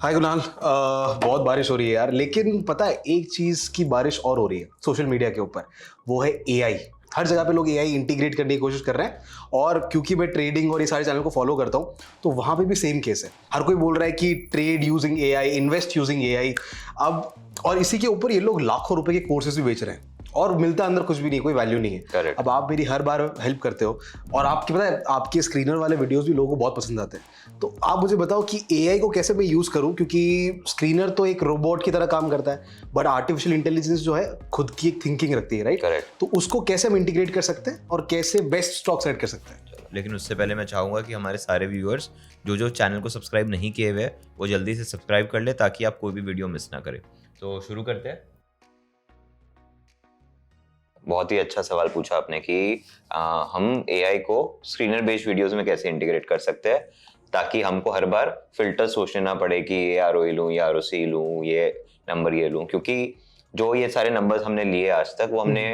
हाय कुणाल, बहुत बारिश हो रही है यार। लेकिन पता है एक चीज की बारिश और हो रही है सोशल मीडिया के ऊपर, वो है एआई। हर जगह पे लोग एआई इंटीग्रेट करने की कोशिश कर रहे हैं। और क्योंकि मैं ट्रेडिंग और ये सारे चैनल को फॉलो करता हूँ, तो वहां पे भी सेम केस है। हर कोई बोल रहा है कि trade using AI, invest using AI. अब और इसी के ऊपर ये लोग लाखों रुपए के कोर्सेज भी बेच रहे हैं और मिलता अंदर कुछ भी नहीं, कोई वैल्यू नहीं है। Correct. अब आप मेरी हर बार हेल्प करते हो और आपकी पता है आपके स्क्रीनर वाले वीडियोस भी लोगों को बहुत पसंद आते हैं। तो आप मुझे बताओ कि एआई को कैसे मैं यूज करूं, क्योंकि स्क्रीनर तो एक रोबोट की तरह काम करता है, बट आर्टिफिशियल इंटेलिजेंस जो है खुद की एक थिंकिंग रखती है, राइट? Correct. तो उसको कैसे हम इंटीग्रेट कर सकते हैं और कैसे बेस्ट स्टॉक सेट कर सकते हैं? लेकिन उससे पहले मैं चाहूँगा कि हमारे सारे व्यूअर्स जो चैनल को सब्सक्राइब नहीं किए हुए वो जल्दी से सब्सक्राइब कर ले ताकि आप कोई भी वीडियो मिस ना करें। तो शुरू करते हैं। बहुत ही अच्छा सवाल पूछा आपने कि हम एआई को स्क्रीनर बेस्ड वीडियोस में कैसे इंटीग्रेट कर सकते हैं ताकि हमको हर बार फिल्टर सोचने ना पड़े कि ये आरओई लूँ या आरओसी लूँ, ये नंबर ये लूँ, क्योंकि जो ये सारे नंबर्स हमने लिए आज तक वो हमने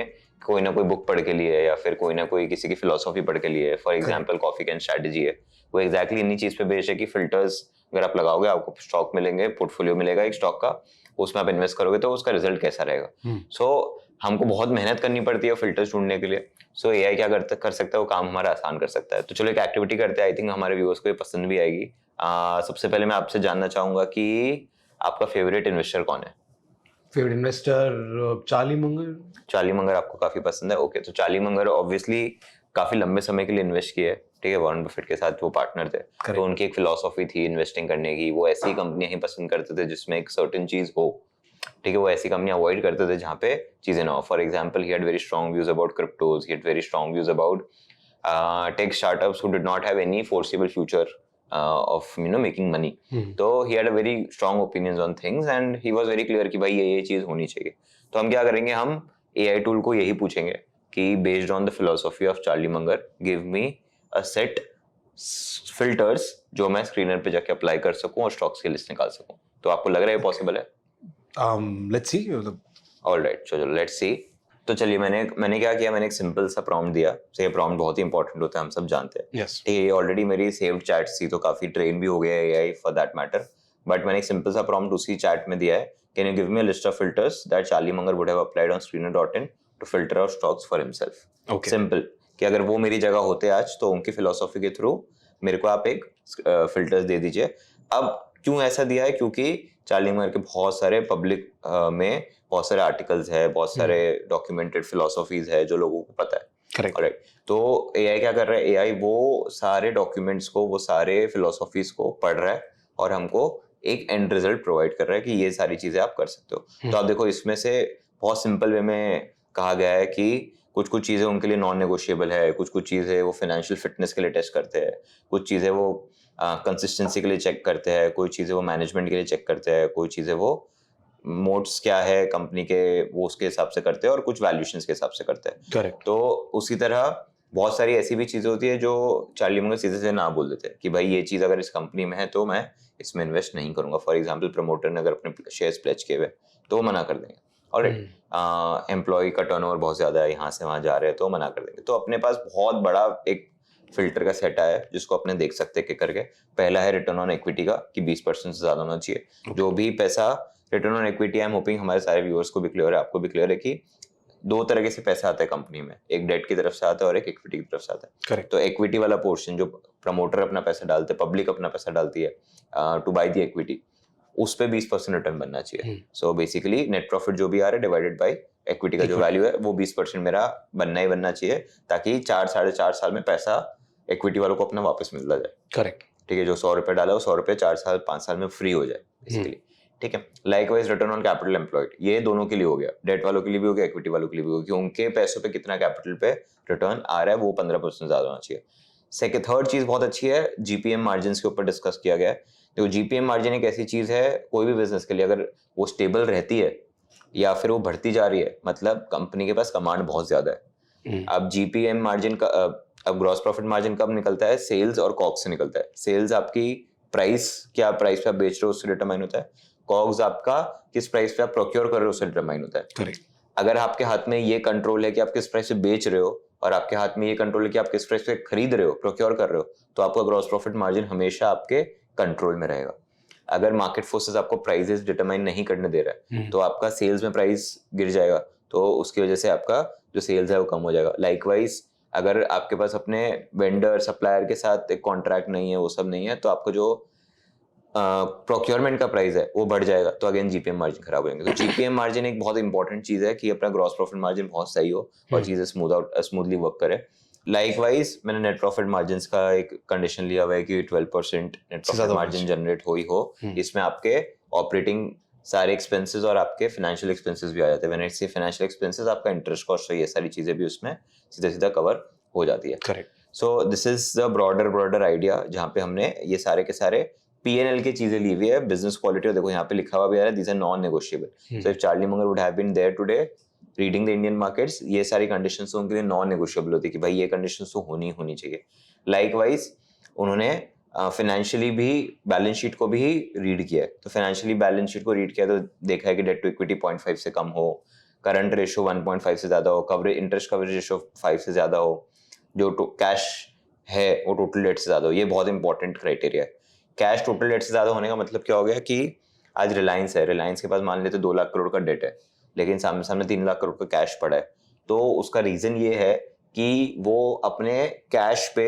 कोई ना कोई बुक पढ़ के लिए या फिर कोई ना कोई किसी की फिलोसॉफी पढ़ के लिए। For example coffee can strategy है, वो एग्जैक्टली इन्हीं चीज पे बेस्ड है कि फिल्टर्स अगर आप लगाओगे आपको स्टॉक मिलेंगे, पोर्टफोलियो मिलेगा एक स्टॉक का, उसमें आप इन्वेस्ट करोगे तो उसका रिजल्ट कैसा रहेगा। सो हमको बहुत मेहनत करनी पड़ती है फिल्टर्स ढूंढने के लिए। सो एआई क्या कर सकता है, वो काम हमारा आसान कर सकता है। तो चलो एक एक्टिविटी करते हैं, आई थिंक हमारे व्यूअर्स को ये पसंद भी आएगी। सबसे पहले मैं आपसे जानना चाहूंगा कि आपका फेवरेट इन्वेस्टर कौन है? Favourite investor Charlie Munger. Charlie Munger आपको काफी पसंद है। ओके, तो चार्ली मंगर ऑब्वियसली काफी लंबे समय के लिए इन्वेस्ट किए, ठीक है, वॉरेन बफेट के साथ वो पार्टनर थे। तो उनकी एक फिलोसॉफी थी इन्वेस्टिंग करने की, वो ऐसी कंपनियां ही पसंद करते थे जिसमें एक सर्टेन चीज हो, ठीक है, वो ऐसी कंपनी अवॉइड करते थे जहाँ पे चीजें ना हो। For example, he had very strong views about cryptos, he had very strong views about tech startups who did not have any forcible future of making money. तो he had a very strong opinions on things and he was very clear कि भाई ये चीज होनी चाहिए। तो हम क्या करेंगे, हम AI टूल को यही पूछेंगे कि based on the philosophy of Charlie Munger give me a set filters जो मैं स्क्रीनर पे जाके अप्लाई कर सकूं और स्टॉक्स की लिस्ट निकाल सकूं। तो आपको लग रहा है पॉसिबल है? Let's see. ऑलराइट, चलो लेट्स सी। तो चलिए मैंने क्या किया, मैंने एक सिंपल सा प्रॉम्प्ट दिया। ये प्रॉम्प्ट बहुत ही इंपॉर्टेंट होता है, हम सब जानते हैं। यस। ये ऑलरेडी मेरी सेव्ड चैट्स थी तो काफी ट्रेन भी हो गया है AI for that matter. But मैंने एक सिंपल सा प्रॉम्प्ट उसी चैट में दिया है, can you give me a list of filters that Charlie Munger would have applied on screener.in to filter out stocks for himself. Okay. Simple कि अगर वो मेरी जगह होते आज तो उनकी फिलोसॉफी के थ्रू मेरे को आप एक फिल्टर्स दे दीजिए। अब क्यों ऐसा दिया है, क्योंकि चार्ली मंगर के बहुत सारे पब्लिक में बहुत सारे आर्टिकल्स है, बहुत सारे डॉक्यूमेंटेड फिलोसॉफीज है जो लोगों को पता है। करेक्ट। ऑलराइट, तो एआई क्या कर रहा है, एआई वो सारे डॉक्यूमेंट्स को, वो सारे फिलोसॉफीज को पढ़ रहा है और हमको एक एंड रिजल्ट प्रोवाइड कर रहा है कि ये सारी चीजें आप कर सकते हो। तो आप देखो, इसमें से बहुत सिंपल वे में कहा गया है कि कुछ चीजें उनके लिए नॉन नेगोशिएबल है, कुछ चीजें वो फाइनेंशियल फिटनेस के लिए टेस्ट करते हैं, कुछ चीजें वो कंसिस्टेंसी के लिए चेक करते हैं, कोई चीजें वो मैनेजमेंट के लिए चेक करते हैं, कोई चीजें वो मोड्स क्या है कंपनी के वो उसके हिसाब से करते हैं और कुछ वैल्यूएशंस के हिसाब से करते हैं। करेक्ट। तो उसी तरह बहुत सारी ऐसी भी चीजें होती है जो चार्ली मंगर सीधे से ना बोल देते हैं कि भाई ये चीज अगर इस कंपनी में है तो मैं इसमें इन्वेस्ट नहीं करूंगा। फॉर एग्जांपल, प्रमोटर ने अगर अपने शेयर्स प्लेज किए हुए तो वो मना कर देंगे। ऑलराइट, एम्प्लॉय का टर्नओवर बहुत ज्यादा है, यहाँ से वहां जा रहे हैं तो मना कर देंगे। तो अपने पास बहुत बड़ा एक फिल्टर का सेट आया है जिसको अपने देख सकते हैं करके। पहला है रिटर्न ऑन इक्विटी का कि 20% से ज्यादा होना चाहिए। जो भी पैसा return on equity, I am hoping हमारे सारे व्यूअर्स को भी क्लियर है, आपको भी क्लियर है कि दो तरह से पैसा आता है कंपनी में, एक डेट की तरफ से आता है और एक इक्विटी की तरफ से आता है। करेक्ट। तो इक्विटी वाला पोर्शन जो प्रमोटर अपना पैसा डालते हैं, पब्लिक अपना पैसा डालती है टू बाय द इक्विटी, उस पे 20% रिटर्न बनना चाहिए। सो बेसिकली नेट प्रॉफिट जो भी आ रहा है डिवाइडेड बाय इक्विटी का जो वैल्यू है वो 20% मेरा बनना ही बनना चाहिए ताकि 4-4.5 साल में पैसा इक्विटी वालों को अपना वापस मिलता जाए। करेक्ट। ठीक है, जो 100 रुपए डाला वो 100 रुपए 4-5 साल में फ्री हो जाए बेसिकली। ठीक है, likewise return on capital employed, ये दोनों के लिए हो गया, डेट वालों के लिए भी हो गया, इक्विटी वालों के लिए भी हो गया, कि उनके पैसों पे कितना कैपिटल पे रिटर्न आ रहा है वो 15% ज्यादा होना चाहिए। सेकंड, थर्ड चीज बहुत अच्छी है, जीपीएम मार्जिन के ऊपर डिस्कस किया गया है। तो जीपीएम मार्जिन एक ऐसी चीज है कोई भी बिजनेस के लिए, अगर वो स्टेबल रहती है या फिर वो बढ़ती जा रही है, मतलब कंपनी के पास कमांड बहुत ज्यादा है। अब जीपीएम मार्जिन का अब ग्रॉस प्रॉफिट मार्जिन कब निकलता है, सेल्स और कॉग्स से निकलता है। सेल्स आपकी प्राइस, क्या प्राइस पे आप बेच रहे हो उससे डिटरमाइन होता है। कॉग्स आपका किस प्राइस पे आप प्रोक्योर कर रहे हो उससे डिटरमाइन होता है। करेक्ट। अगर आपके हाथ में ये कंट्रोल है कि आप किस प्राइस पे बेच रहे हो और आपके हाथ में ये कंट्रोल है कि आप किस प्राइस पे खरीद रहे हो, प्रोक्योर कर रहे हो, तो आपका ग्रॉस प्रॉफिट मार्जिन हमेशा आपके कंट्रोल में रहेगा। अगर मार्केट फोर्सेस आपको प्राइसेस डिटरमाइन नहीं करने दे रहा है तो आपका सेल्स में प्राइस गिर जाएगा, तो उसकी वजह से आपका जो सेल्स है वो कम हो जाएगा। लाइकवाइज अगर आपके पास अपने वेंडर सप्लायर के साथ एक कॉन्ट्रैक्ट नहीं है, वो सब नहीं है, तो आपको जो प्रोक्योरमेंट का प्राइस है वो बढ़ जाएगा, तो अगेन जीपीएम मार्जिन खराब हो जाएंगे। तो जीपीएम मार्जिन एक बहुत इंपॉर्टेंट चीज है कि अपना ग्रॉस प्रॉफिट मार्जिन बहुत सही हो और चीजें स्मूथली वर्क करे। लाइकवाइज मैंने नेट प्रॉफिट मार्जिन का एक कंडीशन लिया हुआ है कि 12% नेट प्रॉफिट मार्जिन जनरेट हो ही हो। इसमें आपके ऑपरेटिंग सारे एक्सपेंसेस और आपके फाइनेंशियल एक्सपेंसेस भी आ जाते हैं। व्हेन आई से फाइनेंशियल एक्सपेंसेस, आपका इंटरेस्ट कॉस्ट है, ये सारी चीजें भी उसमें सीधा सीधा कवर हो जाती है। Correct. So this is the broader idea जहाँ पे हमने ये सारे के सारे P&L की चीजें ली हुई है। बिजनेस क्वालिटी, और देखो यहाँ पे लिखा हुआ भी आ रहा है, these are non negotiable. So if Charlie Munger would have been there today reading the Indian markets, ये सारी कंडीशंस उनके लिए नॉन नेगोशिएबल होती है कि भाई ये कंडीशंस तो होनी चाहिए। लाइकवाइज उन्होंने फाइनेंशियली भी बैलेंस शीट को भी रीड किया है, तो फाइनेंशियली बैलेंस शीट को रीड किया तो देखा है कि डेट टू इक्विटी 0.5 से कम हो, करंट रेशियो 1.5 से ज्यादा हो, कवरेज इंटरेस्ट कवरेज रेशियो 5 से ज्यादा हो, जो कैश है वो टोटल डेट से ज्यादा हो। ये बहुत इंपॉर्टेंट क्राइटेरिया है। कैश टोटल डेट से ज्यादा होने का मतलब क्या हो गया कि आज रिलायंस है, रिलायंस के पास मान लेते 2 लाख करोड़ का डेट है, लेकिन सामने 3 लाख करोड़ का कैश पड़ा है। तो उसका रीजन ये है कि वो अपने कैश पे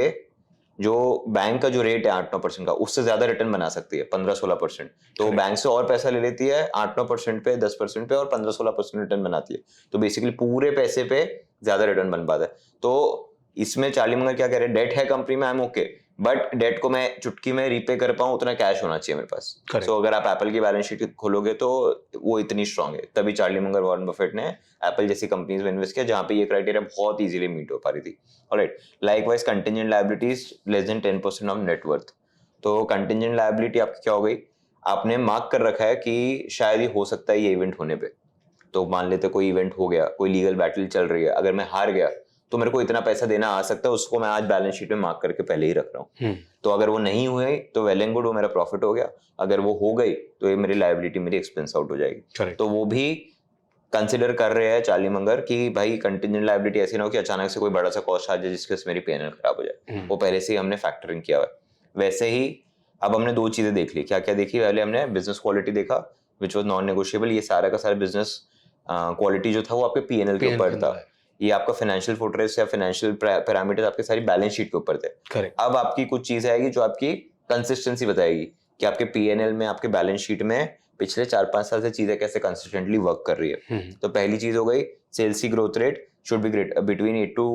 जो बैंक का जो रेट है 8-9% का, उससे ज्यादा रिटर्न बना सकती है, 15-16%। तो बैंक से और पैसा ले लेती है 8-9% पे, 10% पे, और 15-16% रिटर्न बनाती है। तो बेसिकली पूरे पैसे पे ज्यादा रिटर्न बन पाता है। तो इसमें चार्ली मंगर क्या कह रहे हैं, डेट है कंपनी में, I am okay, but debt को मैं चुटकी में रीपे कर पाऊं उतना कैश होना चाहिए मेरे पास। सो अगर आप एप्पल की बैलेंस शीट खोलोगे तो वो इतनी स्ट्रांग है, तभी चार्ली मंगर, वॉरेन बफेट ने एप्पल जैसी कंपनीज में इन्वेस्ट किया जहां पे ये क्राइटेरिया बहुत इजीली मीट हो पा रही थी। Alright, likewise contingent liabilities less than 10% of net worth. तो कंटिंजेंट लायबिलिटी आपकी क्या हो गई, आपने मार्क कर रखा है कि शायद ही हो सकता है ये इवेंट होने पे। तो मान लेते कोई इवेंट हो गया, कोई लीगल बैटल चल रही है, अगर मैं हार गया तो मेरे को इतना पैसा देना आ सकता है, उसको मैं आज बैलेंस शीट में मार्क करके पहले ही रख रहा हूँ। तो अगर वो नहीं हुए तो वेल एंड गुड, वो मेरा प्रॉफिट हो गया। अगर वो हो गई तो ये मेरी लायबिलिटी, मेरी एक्सपेंस आउट हो जाएगी। तो वो भी कंसिडर कर रहे हैं चार्ली मंगर कि भाई कंटिंजेंट लायबिलिटी ऐसी ना हो कि अचानक से कोई बड़ा सा कॉस्ट आ जाए जिसके से मेरी P&L खराब हो जाए। वो पहले से ही हमने फैक्टरिंग किया हुआ है। वैसे ही अब हमने 2 चीजें देख ली। क्या क्या देखी, पहले हमने बिजनेस क्वालिटी देखा विच वॉज नॉन नेगोशिएबल। ये सारा का सारा बिजनेस क्वालिटी जो था वो आपके P&L के ऊपर था। ये आपका फाइनेंशियल फोर्ट्रेस या फाइनेंशियल पैरामीटर्स आपके सारी बैलेंस शीट के ऊपर थे। करेक्ट। अब आपकी कुछ चीजें आएगी जो आपकी कंसिस्टेंसी बताएगी कि आपके P&L में, आपके बैलेंस शीट में पिछले 4-5 साल से चीजें कैसे कंसिस्टेंटली वर्क कर रही है। तो पहली चीज हो गई, सेल्स की growth rate should be great between 8 to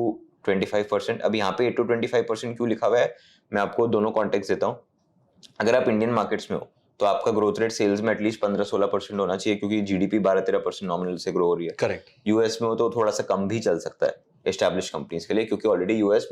25%। अब यहाँ पे 8 to 25% क्यों लिखा हुआ है, मैं आपको दोनों कॉन्टेक्स्ट देता हूँ। अगर आप इंडियन मार्केट्स में हो तो आपका ग्रोथ रेट सेल्स में एटलीस्ट 15-16% होना चाहिए, क्योंकि जीडीपी 12-13% नॉमिनल से ग्रो हो रही है। करेक्ट। यूएस में हो तो थोड़ा सा कम भी चल सकता है एस्टैब्लिश कंपनीज के लिए, क्योंकि already US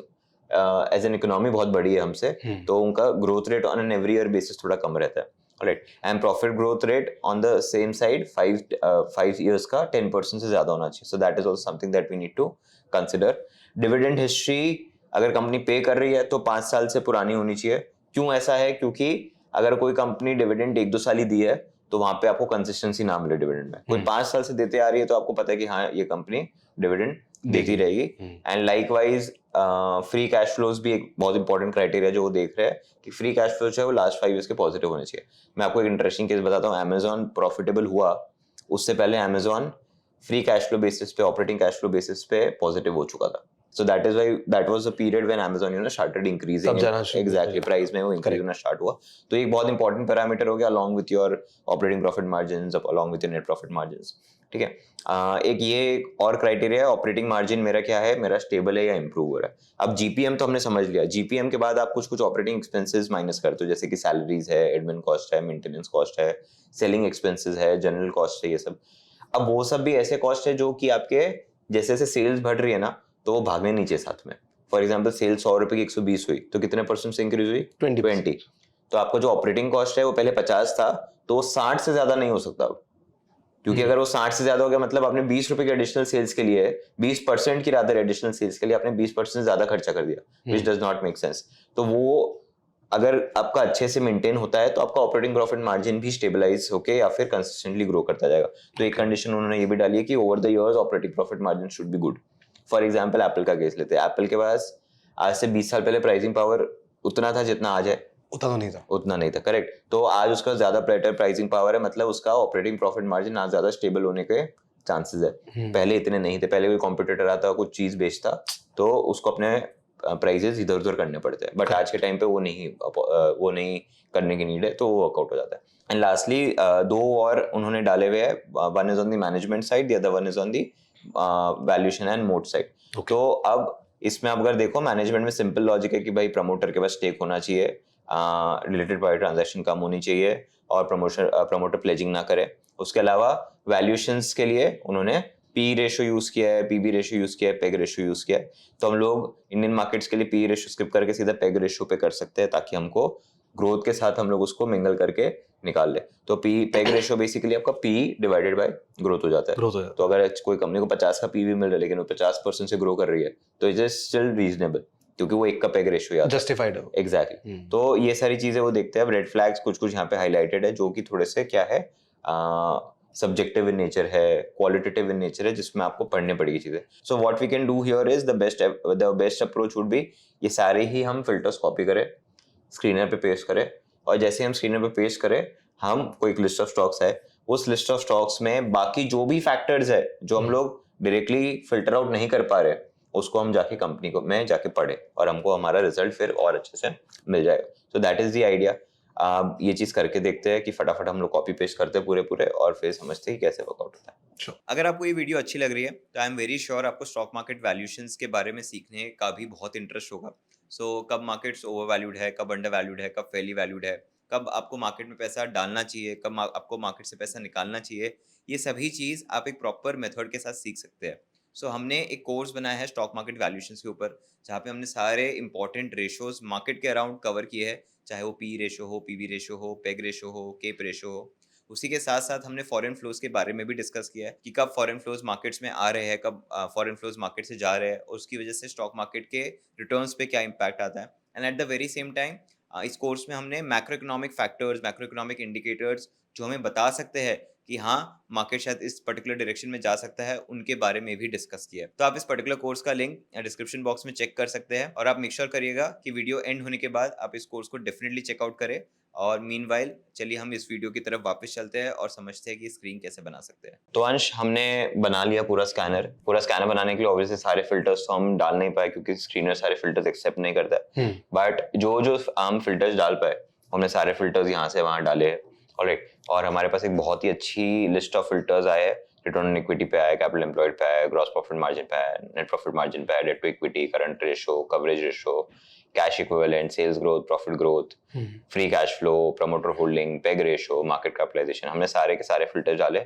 as an economy बहुत बड़ी है हमसे, तो उनका growth rate on an every year basis थोड़ा कम रहता है। Right, and profit growth rate on the same side 5 years का 10% से ज्यादा होना चाहिए। So that is also something that we need to consider. Dividend history अगर कंपनी पे कर रही है तो 5 साल से पुरानी होनी चाहिए। क्यों ऐसा है, क्योंकि अगर कोई कंपनी डिविडेंड 1-2 साल ही दी है तो वहां पे आपको कंसिस्टेंसी ना मिले डिविडेंड में। कोई 5 साल से देते आ रही है तो आपको पता है कि हाँ ये कंपनी डिविडेंड देती रहेगी। And likewise free cash flows भी एक बहुत इंपॉर्टेंट क्राइटेरिया जो वो देख रहे हैं कि फ्री कैश फ्लो जो है वो लास्ट 5 years के पॉजिटिव होने चाहिए। मैं आपको एक इंटरेस्टिंग केस बताता हूँ। अमेजॉन प्रॉफिटेबल हुआ, उससे पहले Amazon free cash flow basis पे, ऑपरेटिंग कैश फ्लो बेसिस पे पॉजिटिव हो चुका था। So that is why that was the period when Amazon started increasing exactly price में वो increase होना start हुआ। तो एक बहुत important parameter हो गया along with your operating profit margins, along with your net profit margins। ठीक है, एक ये और क्राइटेरिया है ऑपरेटिंग मार्जिन मेरा क्या है, मेरा स्टेबल है या इंप्रूव हो रहा है। अब जीपीएम तो हमने समझ लिया। जीपीएम के बाद आप कुछ ऑपरेटिंग एक्सपेंसेस माइनस करते हो, जैसे कि सैलरीज है, एडमिन कॉस्ट है, मेंटेनेंस कॉस्ट है, सेलिंग एक्सपेंसेस है, जनरल कॉस्ट है, ये सब। अब वो सब भी ऐसे कॉस्ट है जो कि आपके जैसे जैसे सेल्स बढ़ रही है ना तो वो भागने नीचे साथ में। फॉर एग्जाम्पल सेल्स 100 रुपए की 120 हुई तो कितने % से इंक्रीज हुई, 20। तो आपका जो ऑपरेटिंग कॉस्ट है वो पहले 50 था तो वो 60 से ज्यादा नहीं हो सकता, क्योंकि अगर वो 60 से ज्यादा हो गया मतलब आपने 20 रुपए के एडिशनल सेल्स के लिए 20% की रादर एडिशनल सेल्स के लिए आपने 20% ज्यादा खर्चा कर दिया, which does not make sense. तो वो अगर आपका अच्छे से मेंटेन होता है तो आपका ऑपरेटिंग प्रॉफिट मार्जिन भी स्टेबलाइज होके या फिर कंसिस्टेंटली ग्रो करता जाएगा। तो एक कंडीशन उन्होंने ये भी डाली है कि over the years operating profit margin should be good. For example Apple का केस लेते हैं। एप्पल के पास आज से 20 साल पहले प्राइसिंग पावर उतना था जितना आज है, उतना तो नहीं था। उतना नहीं था, करेक्ट। तो आज उसका ज्यादा बेटर प्राइसिंग पावर है, मतलब उसका ऑपरेटिंग प्रॉफिट मार्जिन आज ज्यादा स्टेबल होने के चांसेस है। पहले इतने नहीं थे, पहले कोई कॉम्पिटिटर आता कुछ चीज बेचता तो उसको अपने प्राइजेस इधर उधर करने पड़ते हैं, बट आज के टाइम पे वो नहीं करने की नीड है, तो वो वर्कआउट हो जाता है। एंड लास्टली दो और उन्होंने डाले हुए हैं, one is on the management side, the other one is on the valuation and mode side. तो अब इसमें आप अगर देखो, मैनेजमेंट में सिंपल लॉजिक है कि भाई प्रमोटर के पास स्टेक होना चाहिए, रिलेटेड पार्टी ट्रांजैक्शन कम होनी चाहिए और प्रमोटर प्लेजिंग ना करे। उसके अलावा वैल्यूएशंस के लिए उन्होंने पी रेशो यूज किया है, पीबी रेशो यूज किया है, पेग रेशो यूज किया है। तो हम लोग इंडियन मार्केट्स के लिए पी रेशो स्किप करके सीधा पेग रेशो पे कर सकते हैं, ताकि हमको ग्रोथ के साथ हम लोग उसको मिंगल करके निकाल ले। तो पी पेग रेशो बेसिकली आपका पी डिवाइडेड बाय ग्रोथ हो जाता है। तो अगर कोई कंपनी को 50 का पीवी मिल रहा है लेकिन वो 50% से ग्रो कर रही है, तो इट इज स्टिल रीजनेबल, क्योंकि वो एक का पेग रेशो है, जस्टिफाइड है। एग्जैक्टली। तो ये सारी चीजें वो देखते हैं। रेड फ्लैग्स कुछ कुछ यहाँ पे हाईलाइटेड है, जो कि थोड़े से क्या है, सब्जेक्टिव इन नेचर है, क्वालिटेटिव इन नेचर है, जिसमें आपको पढ़ने पड़ेगी चीजें। So what we can do here is the best approach would be, ये सारे ही हम फिल्टर्स कॉपी करें, स्क्रीनर पे पेस्ट करें, और जैसे हम स्क्रीनर पे पेस्ट करें, हम कोई एक लिस्ट ऑफ स्टॉक्स है, उस लिस्ट ऑफ स्टॉक्स में बाकी जो भी फैक्टर्स है जो हम लोग डायरेक्टली फिल्टर आउट नहीं कर पा रहे, उसको हम जाके कंपनी को में जाके पढ़े, और हमको हमारा रिजल्ट फिर और अच्छे से मिल जाएगा। सो दैट इज द आइडिया। ये चीज करके देखते हैं कि फटाफट हम लोग कॉपी पेस्ट करते हैं पूरे और फिर समझते हैं कि कैसे वर्कआउट होता है। अगर आपको ये वीडियो अच्छी लग रही है तो आई एम वेरी श्योर आपको स्टॉक मार्केट वैल्यूएशंस के बारे में सीखने का भी बहुत इंटरेस्ट होगा। सो कब मार्केट्स ओवर वैल्यूड है, कब अंडर वैल्यूड है, कब फेयरली वैल्यूड है, कब आपको मार्केट में पैसा डालना चाहिए, कब आपको मार्केट से पैसा निकालना चाहिए, ये सभी चीज़ आप एक प्रॉपर मेथड के साथ सीख सकते हैं। सो हमने एक कोर्स बनाया है स्टॉक मार्केट वैल्यूएशंस के ऊपर, जहाँ पे हमने सारे इंपॉर्टेंट रेशोज मार्केट के अराउंड कवर किए हैं, चाहे वो पी रेशो हो, पीवी रेशो हो, पेग रेशो हो, केप रेशो हो। उसी के साथ साथ हमने फॉरेन फ्लोज के बारे में भी डिस्कस किया है कि कब फॉरेन फ्लोज मार्केट्स में आ रहे हैं, कब फॉरेन फ्लोज मार्केट से जा रहे हैं, और उसकी वजह से स्टॉक मार्केट के रिटर्न्स पे क्या इम्पैक्ट आता है। And at the very same time इस कोर्स में हमने macro economic factors, macro economic indicators जो हमें बता सकते हैं कि हाँ मार्केट शायद इस पर्टिकुलर डायरेक्शन में जा सकता है, उनके बारे में भी डिस्कस किया है। तो आप इस पर्टिकुलर कोर्स का लिंक डिस्क्रिप्शन बॉक्स में चेक कर सकते हैं, और आप मेक श्योर करिएगा कि वीडियो एंड होने के बाद आप इस कोर्स को डेफिनेटली चेकआउट करें। और मीनवाइल चलिए हम इस वीडियो की तरफ वापस चलते हैं और समझते हैं कि स्क्रीन कैसे बना सकते हैं। तो अंश, हमने बना लिया पूरा स्कैनर बनाने के लिए ऑब्वियसली सारे फिल्टर्स तो हम डाल नहीं पाए, क्योंकि स्क्रीनर सारे फिल्टर्स एक्सेप्ट नहीं करता है। बट जो हम फिल्टर्स डाल पाए, हमने सारे फिल्टर्स यहाँ से वहाँ डाले हैं। ऑलराइट, और हमारे पास एक बहुत ही अच्छी लिस्ट ऑफ फिल्टर्स आए हैं। रिटर्न ऑन इक्विटी पे आया, कैपिटल एम्प्लॉयड पे आया, ग्रॉस प्रॉफिट मार्जिन पे आया, नेट प्रॉफिट मार्जिन पे आया, debt to equity, current ratio, coverage ratio, cash equivalent, sales growth, profit growth, free cash flow, promoter holding, PEG ratio, market capitalisation. हमने सारे के सारे फिल्टर्स डाले।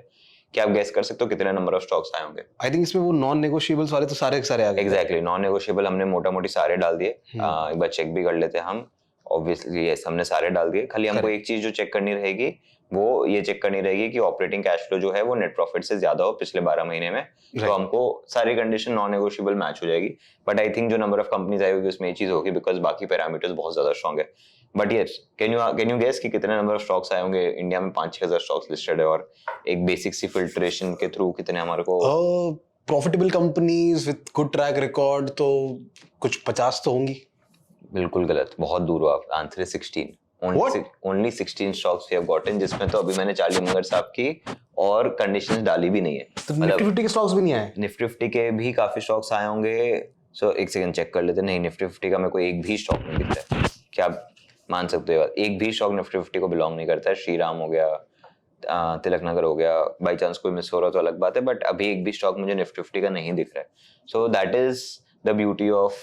क्या आप गेस कर सकते हो कितने नंबर ऑफ स्टॉक्स आए होंगे? आई थिंक इसमें वो नॉन नेगोशिएबल्स वाले तो सारे के सारे आ गए। एग्जैक्टली, नॉन नेगोशिएबल हमने मोटा मोटी सारे डाल दिए। एक बार चेक भी कर लेते हैं हम। ऑब्वियसली यस, हमने सारे डाल दिए। खाली हमको एक चीज जो चेक करनी रहेगी, वो ये चेक करनी रहेगी कि ऑपरेटिंग कैश फ्लो जो है वो नेट प्रॉफिट से ज्यादा हो पिछले 12 महीने में। तो हमको सारी कंडीशन नॉन नेगोशिएबल मैच हो जाएगी। बट आई थिंक जो नंबर ऑफ कंपनीज आई होगी उसमें ये चीज होगी, बिकॉज बाकी पैरामीटर्स बहुत ज्यादा स्ट्रॉन्ग है। But yes, can you guess कि कितने नंबर ऑफ स्टॉक्स आए होंगे? इंडिया में 5-6 हजार स्टॉक्स लिस्टेड है, और एक बेसिक सी फिल्ट्रेशन के थ्रू कितने हमारे को profitable companies with good track record तो कुछ 50 तो होंगी। बिल्कुल गलत, बहुत दूर हो आप। आंसर है 16। Only 16 stocks we have gotten, जिसमें तो अभी मैंने चार्ली मुंगर साहब की और कंडीशंस डाली भी नहीं है। तो निफ्टी 50 के स्टॉक्स भी नहीं आए? निफ्टी 50 के भी काफी स्टॉक्स आए होंगे। सो एक सेकंड चेक कर लेते। नहीं, निफ्टी 50 का मेरे को एक भी स्टॉक नहीं दिखता है। क्या आप मान सकते हो? एक भी स्टॉक निफ्टी 50 को बिलोंग नहीं करता है। श्रीराम हो गया, तिलक नगर हो गया, बाई चांस कोई मिस हो रहा तो अलग बात है, बट अभी एक भी स्टॉक मुझे निफ्टी 50 का नहीं दिख रहा है। सो that is the beauty of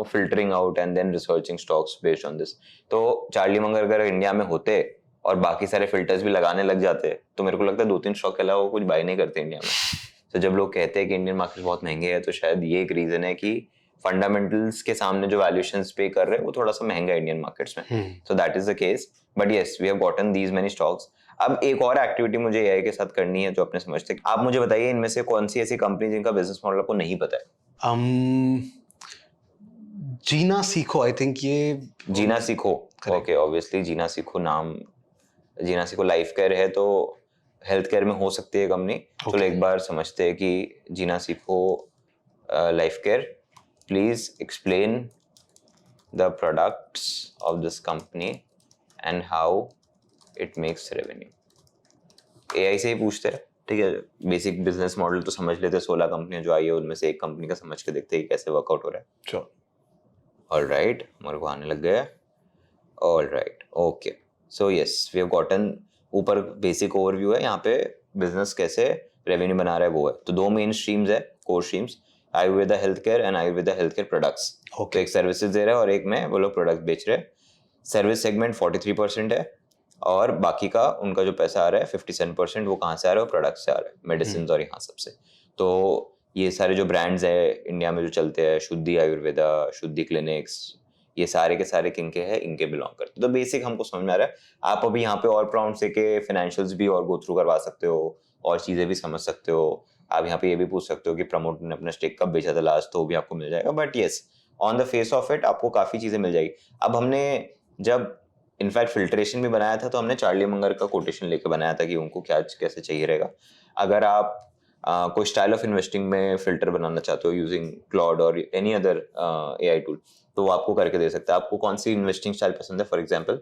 filtering out and then researching stocks based on this. तो चार्ली मंगर अगर इंडिया में होते और बाकी सारे फिल्टर्स भी लगाने लग जाते, तो मेरे को लगता है 2-3 स्टॉक के अलावा वो कुछ बाय नहीं करते इंडिया में। तो जब लोग कहते हैं कि इंडियन मार्केट बहुत महंगे है, तो शायद ये एक रीजन है कि फंडामेंटल्स के सामने जो वैल्यूएशंस पे कर रहे हैं वो थोड़ा सा महंगा है इंडियन मार्केट्स में। So that is the case. But yes, we have gotten these many stocks. अब एक और एक्टिविटी मुझे एआई के साथ करनी है जो अपने समझते हैं। आप मुझे बताइए, इनमें से कौन सी ऐसी कंपनी जिनका बिजनेस मॉडल आपको नहीं पता है? जीना सीखो, आई थिंक ये जीना सीखो। ओके, ऑब्वियसली जीना सीखो नाम, जीना सीखो लाइफ केयर है, तो हेल्थ केयर में हो सकती है कंपनी। चलो एक बार समझते हैं कि जीना सीखो life care. Please explain the products of this company and how it makes revenue. AI से ही पूछते हैं, ठीक है, बेसिक बिजनेस मॉडल तो समझ लेते हैं, 16 कंपनियां जो आई है उनमें से एक कंपनी का समझ के देखते हैं कैसे वर्कआउट हो रहा है। श्योर। ऑलराइट, हमारे को आने लग गया। Alright, okay, so yes we have gotten, ऊपर बेसिक ओवरव्यू है, यहाँ पे बिजनेस कैसे रेवेन्यू बना रहा है वो है। तो दो मेन स्ट्रीम्स है, core streams, Ayurveda health care and Ayurveda health care products. तो एक सर्विसेज दे रहा है और एक में वो लोग प्रोडक्ट बेच रहे हैं। सर्विस सेगमेंट 43% है और बाकी का उनका जो पैसा आ रहा है 57% वो कहाँ से आ रहा है, प्रोडक्ट से आ रहा है, मेडिसिन और यहाँ सबसे। तो ये सारे जो ब्रांड्स है इंडिया में जो चलते हैं, शुद्धि आयुर्वेदा, शुद्धि क्लिनिक्स, ये सारे के सारे किनके हैं, इनके बिलोंग करते। तो बेसिक हमको समझ में आ रहा है। आप अभी यहाँ पे और प्राउंड से के फाइनेंशियल्स भी और गो थ्रू करवा सकते हो और चीजें भी समझ सकते हो। आप यहाँ पे ये भी पूछ सकते हो कि प्रमोटर ने अपना स्टेक कब बेचा था लास्ट, तो भी आपको मिल जाएगा। But yes, on the face of it आपको काफी चीजें मिल जाएगी। अब हमने जब इनफैक्ट फिल्ट्रेशन भी बनाया था तो हमने चार्ली मंगर का कोटेशन लेके बनाया था कि उनको क्या कैसे चाहिए रहेगा। अगर आप कोई स्टाइल ऑफ इन्वेस्टिंग में फिल्टर बनाना चाहते हो यूजिंग क्लॉड और एनी अदर एआई टूल, तो वो आपको करके दे सकता है। आपको कौन सी इन्वेस्टिंग स्टाइल पसंद है फॉर एग्जांपल,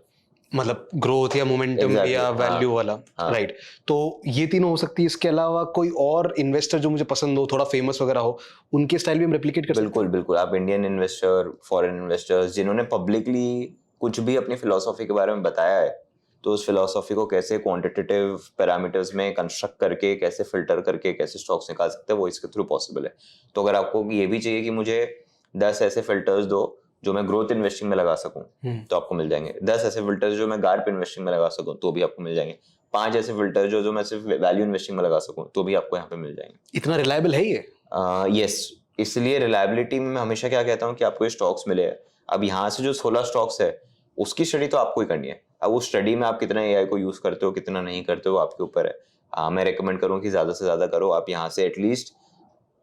मतलब ग्रोथ या मोमेंटम Exactly, या वैल्यू हाँ, वाला, हाँ। राइट। तो ये तीनों हो सकती है। इसके अलावा कोई और इन्वेस्टर जो मुझे पसंद हो, थोड़ा फेमस वगैरह हो, उनके स्टाइल भी हम रेप्लिकेट कर सकते बिल्कुल बिल्कुल। आप इंडियन इन्वेस्टर, फॉरेन इन्वेस्टर्स जिन्होंने पब्लिकली कुछ भी अपनी फिलोसॉफी के बारे में बताया है, तो उस फिलोसॉफी को कैसे क्वांटिटेटिव पैरामीटर्स में कंस्ट्रक्ट करके, कैसे फिल्टर करके, कैसे स्टॉक्स निकाल सकते हैं, वो इसके थ्रू पॉसिबल है। तो अगर आपको ये भी चाहिए कि मुझे 10 ऐसे फिल्टर्स दो जो मैं ग्रोथ इन्वेस्टिंग में लगा सकूं, तो आपको मिल जाएंगे। 10 ऐसे फिल्टर्स जो मैं गार्प इन्वेस्टिंग में लगा सकूं, तो भी आपको मिल जाएंगे। 5 ऐसे फिल्टर जो मैं सिर्फ वैल्यू इन्वेस्टिंग में लगा सकूं, तो भी आपको यहाँ पे मिल जाएंगे। इतना रिलायबल है ये? यस, इसलिए रिलायबिलिटी में मैं हमेशा क्या कहता हूँ कि आपको ये स्टॉक्स मिले। अब यहाँ से जो 16 स्टॉक्स है उसकी स्टडी तो आपको ही करनी है। अब उस स्टडी में आप कितना एआई को यूज करते हो, कितना नहीं करते हो, आपके ऊपर है। मैं रेकमेंड करूँ कि ज्यादा से ज्यादा करो। आप यहाँ से एटलीस्ट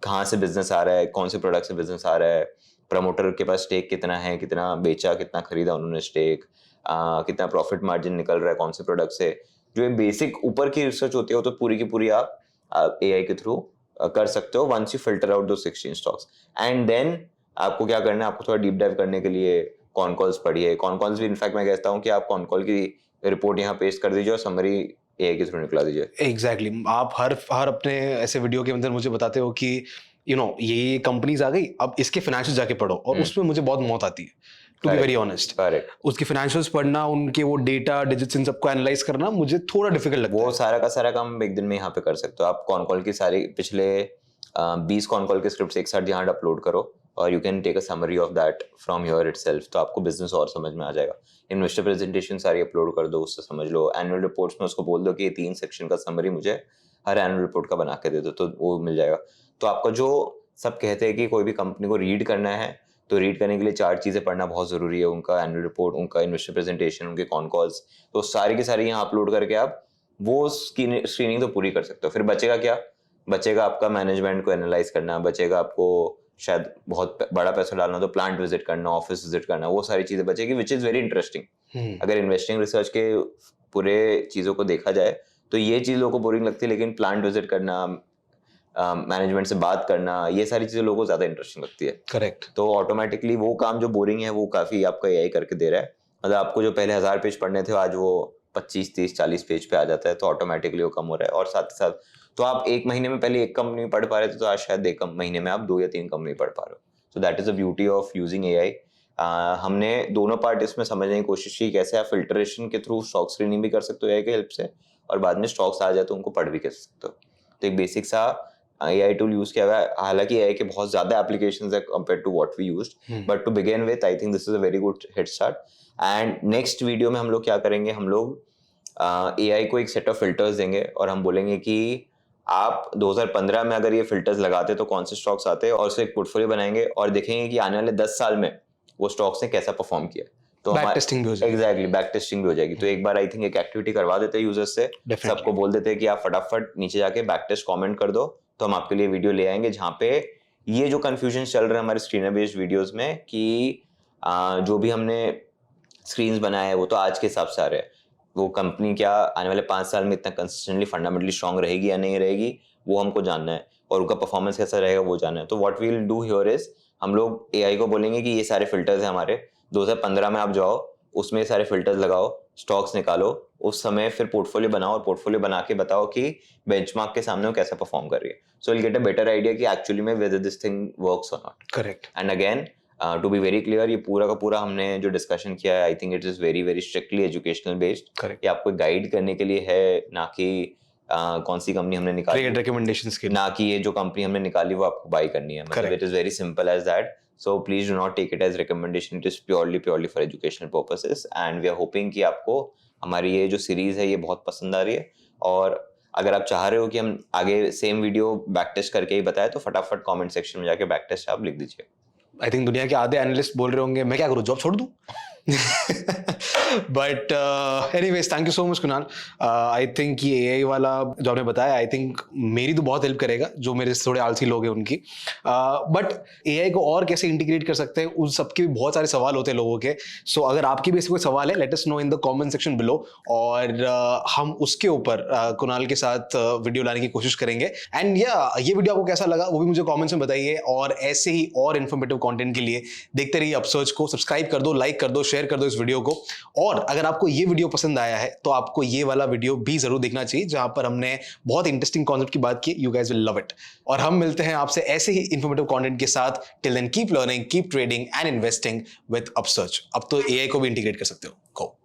कहाँ से बिजनेस आ रहा है, कौन से प्रोडक्ट से बिजनेस आ रहा है, प्रमोटर के पास स्टेक कितना है, कितना बेचा, कितना खरीदा उन्होंने स्टेक, कितना प्रॉफिट मार्जिन निकल रहा है कौन से प्रोडक्ट से। जो ये बेसिक ऊपर की रिसर्च होती है वो तो पूरी की पूरी आप एआई के थ्रू कर सकते हो वंस यू फिल्टर आउट दो 16 स्टॉक्स। एंड देन आपको क्या करना है, आपको थोड़ा डीप डाइव करने के लिए कॉन कॉल्स पढ़िए। कॉन कॉल्स भी इनफैक्ट मैं कहता हूँ कि आप कॉन कॉल की रिपोर्ट यहाँ पेस्ट कर दीजिए और समरी एआई के थ्रू निकला दीजिए। एग्जैक्टली। आप हर अपने ऐसे वीडियो के अंदर मुझे बताते हो कि ये कंपनीज आ गई, अब इसके फाइनेंशियल जाके पढ़ो, और उसमें मुझे बहुत मौत आती है, to be very honest. Correct. उसके फाइनेंशियल्स पढ़ना, उनके वो डेटा डिजिट्स इन सबको एनालाइज करना मुझे थोड़ा डिफिकल्ट लगता है। वो सारा का सारा काम एक दिन में यहाँ पे कर सकते हो। आप कॉन कॉल की सारी पिछले 20 कॉन कॉल के स्क्रिप्ट एक साथ यहाँ अपलोड करो और you can take a summary of that from your itself, तो आपको बिजनेस और समझ में आ जाएगा। इन्वेस्टर प्रेजेंटेशन सारी अपलोड कर दो, उससे समझ लो। एनुअल रिपोर्ट्स में उसको बोल दो कि ये 3 सेक्शन का समरी मुझे हर एनुअल रिपोर्ट का बना के दे दो, तो वो मिल जाएगा। तो आपका जो सब कहते हैं कि कोई भी कंपनी को रीड करना है, तो रीड करने के लिए 4 चीजें पढ़ना बहुत जरूरी है। उनका एनुअल रिपोर्ट, उनका इन्वेस्टर प्रेजेंटेशन, उनके कॉन कॉल्स, तो सारी की सारी यहाँ अपलोड करके आप वो स्क्रीनिंग तो पूरी कर सकते हो। फिर बचेगा क्या? बचेगा आपका मैनेजमेंट को एनालाइज करना, बचेगा आपको शायद बहुत बड़ा पैसा डालना तो प्लांट विजिट करना, ऑफिस विजिट करना, वो सारी चीजें बचेगी, विच इज वेरी इंटरेस्टिंग। अगर इन्वेस्टिंग रिसर्च के पूरे चीजों को देखा जाए तो ये चीज लोगों को बोरिंग लगती है, लेकिन प्लांट विजिट करना, मैनेजमेंट से बात करना, ये सारी चीजें लोगों को ज्यादा इंटरेस्टिंग लगती है। करेक्ट। तो ऑटोमेटिकली वो काम जो बोरिंग है वो काफी आपका एआई करके दे रहा है। मतलब आपको जो पहले 1000 पेज पढ़ने थे आज वो 25, 30, 40 पेज पे आ जाता है, तो ऑटोमेटिकली वो कम हो रहा है। और साथ ही साथ तो आप एक महीने में पहले एक कंपनी पढ़ पा रहे थे, तो आज शायद एक महीने में आप 2 या 3 कंपनी पढ़ पा रहे हो। सो that is the beauty of using AI. हमने दोनों पार्ट इसमें समझने की कोशिश की, कैसे आप फिल्ट्रेशन के थ्रू स्टॉक स्क्रीनिंग भी कर सकते हो एआई की हेल्प से, और बाद में स्टॉक्स आ जाए तो उनको पढ़ भी कर सकते हो। तो एक बेसिक सा एआई टूल यूज किया हुआ है। हालांकि एआई के बहुत ज्यादा एप्लीकेशंस है compare to what we used, but to begin with I think this is a very good head start. And next video में हम लोग क्या करेंगे, हम लोग एआई को एक सेट ऑफ फिल्टर्स देंगे और हम बोलेंगे कि आप 2015 में अगर ये फिल्टर्स लगाते तो कौन से स्टॉक्स आते, और उससे एक पोर्टफोलियो बनाएंगे और देखेंगे कि आने वाले 10 साल में वो स्टॉक्स ने कैसा परफॉर्म किया। तो बैक टेस्टिंग भी हो जाएगी। एग्जैक्टली, बैक टेस्टिंग भी हो जाएगी। तो एक बार आई थिंक एक एक्टिविटी करवा देते हैं यूजर्स से, सबको बोल देते हैं कि आप फटाफट नीचे जाके बैक टेस्ट कमेंट कर दो, तो हम आपके लिए वीडियो ले आएंगे जहाँ पे ये जो कंफ्यूजन चल रहा है हमारे स्क्रीनर बेस्ड वीडियोस में कि जो भी हमने स्क्रीन्स बनाए हैं वो तो आज के हिसाब से आ रहे हैं, वो कंपनी क्या आने वाले 5 साल में इतना कंसिस्टेंटली फंडामेंटली स्ट्रांग रहेगी या नहीं रहेगी, वो हमको जानना है, और उनका परफॉर्मेंस कैसा रहेगा वो जानना है। तो what we will do here is, हम लोग एआई को बोलेंगे कि ये सारे फिल्टर्स हैं हमारे, 2015 में आप जाओ, उसमें सारे फिल्टर्स लगाओ, स्टॉक्स निकालो, उस समय फिर पोर्टफोलियो बनाओ और पोर्टफोलियो बना के बताओ कि बेंचमार्क के सामने वो कैसा परफॉर्म कर रही है. So will get a better idea कि एक्चुअली में वेदर दिस थिंग वर्क्स और not. Correct. And again to be very clear, ये पूरा का पूरा हमने जो डिस्कशन किया है, I think it is very very strictly educational based. Correct. ये आपको गाइड करने के लिए है, ना कि कौन सी कंपनी हमने निकाली, ट्रेड रिकमेंडेशंस के लिए. ना कि ये जो कंपनी हमने निकाली वो आपको बाय करनी है. मतलब it is very simple as that. So please do not take it as recommendation. It is purely for educational purposes. And we are hoping कि आपको हमारी ये जो सीरीज है ये बहुत पसंद आ रही है. और अगर आप चाह रहे हो कि हम आगे सेम वीडियो बैक टेस्ट करके ही बताएं, तो फटाफट कमेंट सेक्शन में जाके बैक टेस्ट आप लिख दीजिए. आई थिंक दुनिया के आधे एनालिस्ट बोल रहे होंगे मैं क्या करूँ, जॉब छोड़ दूँ. But anyways, thank you so much Kunal. I think ये एआई वाला जो आपने बताया, आई थिंक मेरी तो बहुत हेल्प करेगा, जो मेरे थोड़े आलसी लोग हैं उनकी. बट एआई को और कैसे इंटीग्रेट कर सकते हैं, उन सबके भी बहुत सारे सवाल होते हैं लोगों के. सो अगर आपके भी ऐसे कोई सवाल है, let us know in the comment section below, और हम उसके ऊपर कुणाल के साथ वीडियो लाने की कोशिश करेंगे. एंड ये वीडियो आपको कैसा लगा वो भी मुझे कमेंट्स में बताइए. और ऐसे ही और इन्फॉर्मेटिव कंटेंट के लिए देखते रहिए अपसर्च को. सब्सक्राइब कर दो, लाइक कर दो, शेयर कर दो इस वीडियो को. और अगर आपको ये वीडियो पसंद आया है तो आपको ये वाला वीडियो भी जरूर देखना चाहिए, जहां पर हमने बहुत इंटरेस्टिंग कॉन्सेप्ट की बात की. You guys will love it. और हम मिलते हैं आपसे ऐसे ही इन्फॉर्मेटिव कंटेंट के साथ. Till then keep learning, keep trading and investing with Upsearch. अब तो एआई को भी इंटीग्रेट कर सकते हो. गो.